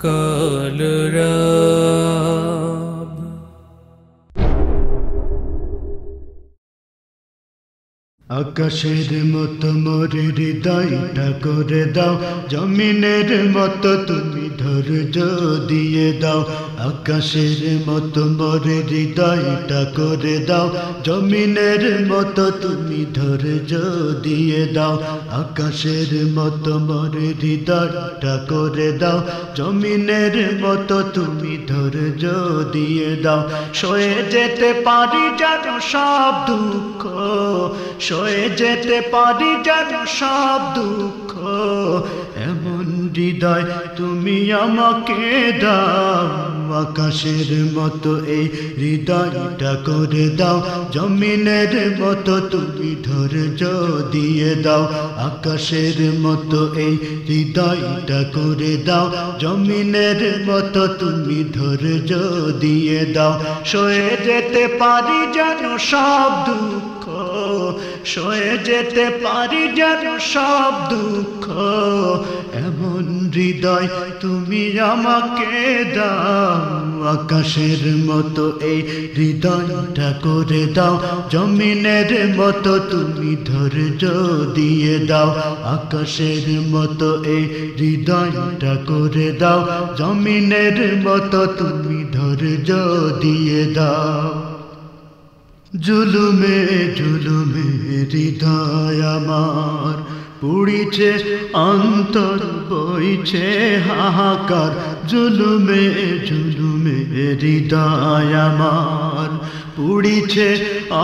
কালরাব আকাশের মতো মোর হৃদয়টা করে দাও, জমিনের মতো তুমি ধৈর্য দিয়ে দাও। আকাশের মতো মোর হৃদয়টা করে দাও, জমিনের মতো তুমি ধৈর্য দিয়ে দাও। আকাশের মতো মোর হৃদয়টা করে দাও, জমিনের মতো তুমি ধৈর্য দিয়ে দাও। সয়ে যেতে পারি যেন সব দুঃখ, সয়ে যেতে পারি যেন সব দুঃখ, এমন হৃদয় তুমি আমাকে দাও। আকাশের মতো এই হৃদয়টা করে দাও, জমিনের মতো তুমি ধৈর্য দিয়ে দাও। আকাশের মতো এই হৃদয়টা করে দাও, জমিনের মতো তুমি ধৈর্য দিয়ে দাও। সয়ে যেতে পারি যেন সব দুঃখ, সয়ে যেতে পারি যেন সব দুঃখ, এমন হৃদয় তুমি আমাকে দাও। আকাশের মতো এই হৃদয়টা করে দাও, জমিনের মতো তুমি ধৈর্য দিয়ে দাও। আকাশের মতো এই হৃদয়টা করে দাও, জমিনের মতো তুমি ধৈর্য দিয়ে দাও। জুলুমে জুলুমে হৃদয় আমার পুড়িছে, অন্তর বইছে হাহাকার। জুলুমে জুলুমে হৃদয় আমার পুড়িছে,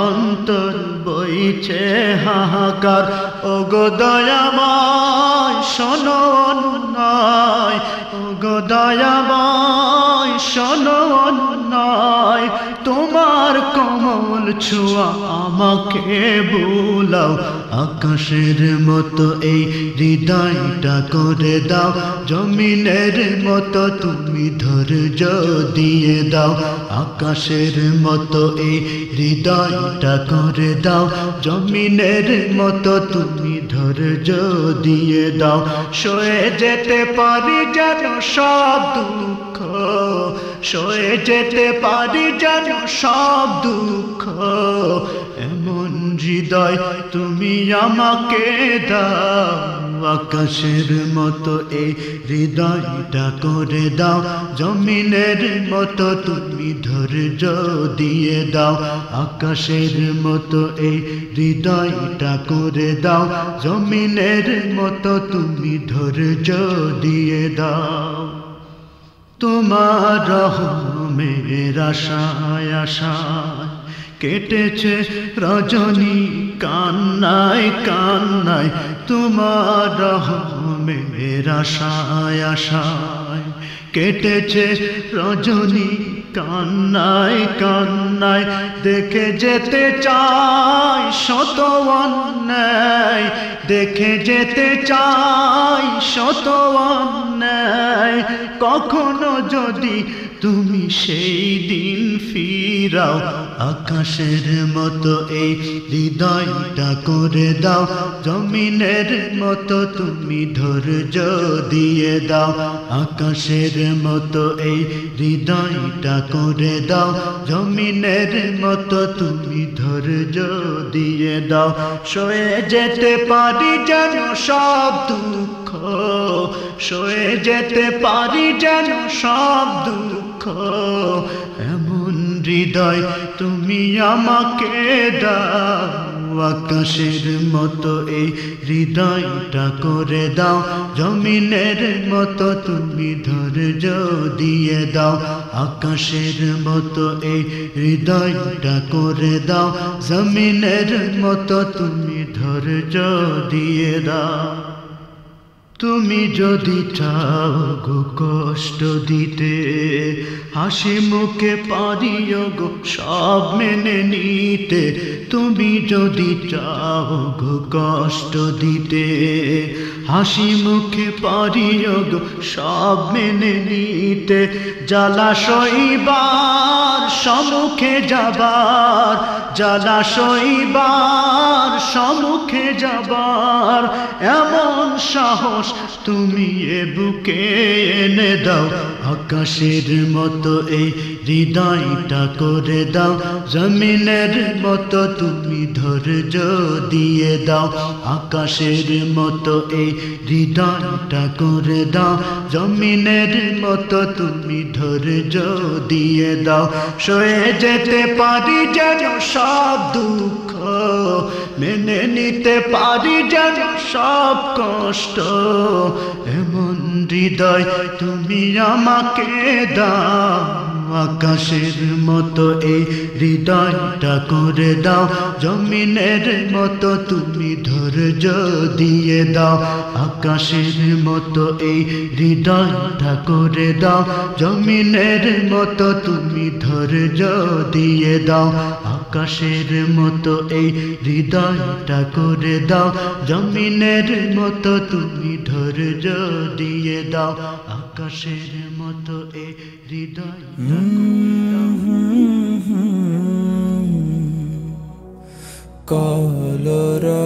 অন্তর বইছে হাহাকার। ওগো দয়াময় শোনো অনুনয়, ওগো দয়াময় শোনো অনুনয়, তোমার কোমল ছোঁয়া আমাকে বুলাও। আকাশের মতো এই হৃদয়টা করে দাও, জমিনের মতো তুমি ধৈর্য দিয়ে দাও। আকাশের মতো এই হৃদয়টা করে দাও, জমিনের মতো তুমি ধৈর্য দিয়ে দাও। সয়ে যেতে পারি যেন সব দুঃখ, সয়ে যেতে পারি যেন সব দুঃখ, এমন হৃদয় তুমি আমাকে দাও। আকাশের মতো এই হৃদয়টা করে দাও, জমিনের মতো তুমি ধৈর্য দিয়ে দাও। আকাশের মতো এই হৃদয়টা করে দাও, জমিনের মতো তুমি ধৈর্য দিয়ে দাও। তোমার রহমের আশায় আশায় কেটেছে রজনী কান্নায় কান্নায়। তোমার রহমের আশায় আশায় কেটেছে রজনী কান্নায় কান্নায়। দেখে যেতে চাই শত অন্যায়, দেখে যেতে চাই শত অন্যায়, কখনো যদি তুমি সেই দিন ফিরাও। আকাশের মতো এই হৃদয়টা করে দাও, জমিনের মতো তুমি ধৈর্য দিয়ে দাও। আকাশের মতো এই হৃদয়টা করে দাও, জমিনের মতো তুমি ধৈর্য দিয়ে দাও। সয়ে যেতে পারি যেন সব দুঃখ, সয়ে যেতে পারি যেন সব দুঃখ, এমন হৃদয় তুমি আমাকে দাও। আকাশের মতো এই হৃদয়টা করে দাও, জমিনের মতো তুমি ধৈর্য দিয়ে দাও। আকাশের মতো এই হৃদয়টা করে দাও, জমিনের মতো তুমি ধৈর্য দিয়ে দাও। তুমি যদি চাও গো কষ্ট দিতে, হাসি মুখে পারিও গো সব মেনে নিতে। তুমি যদি চাও গো কষ্ট দিতে, হাসি মুখে পারিও গো সব মেনে নিতে। জ্বালা সইবার সম্মুখে যাবার, জ্বালা সইবার সম্মুখে যাবার এমন সাহস তুমি এ বুকে এনে দাও। আকাশের মতো এই হৃদয়টা করে দাও, জমিনের মতো তুমি ধৈর্য দিয়ে দাও। আকাশের মতো এই হৃদয়টা করে দাও, জমিনের মতো তুমি ধৈর্য দিয়ে দাও। সয়ে যেতে পারি যেন সব দুঃখ, মেনে নিতে পারি যেন সব কষ্ট। এমন হৃদয় তুমি আমাকে দাও, আকাশের মতো এই হৃদয়টা করে দাও, জমিনের মতো তুমি ধৈর্য দিয়ে দাও। আকাশের মতো এই হৃদয়টা করে দাও, জমিনের মতো তুমি ধৈর্য দিয়ে দাও। আকাশের মতো এই হৃদয়টা করে দাও, জমিনের মতো তুমি ধৈর্য দিয়ে দাও। আকাশের মতো এই হৃদয়টা করে দাও। কলরা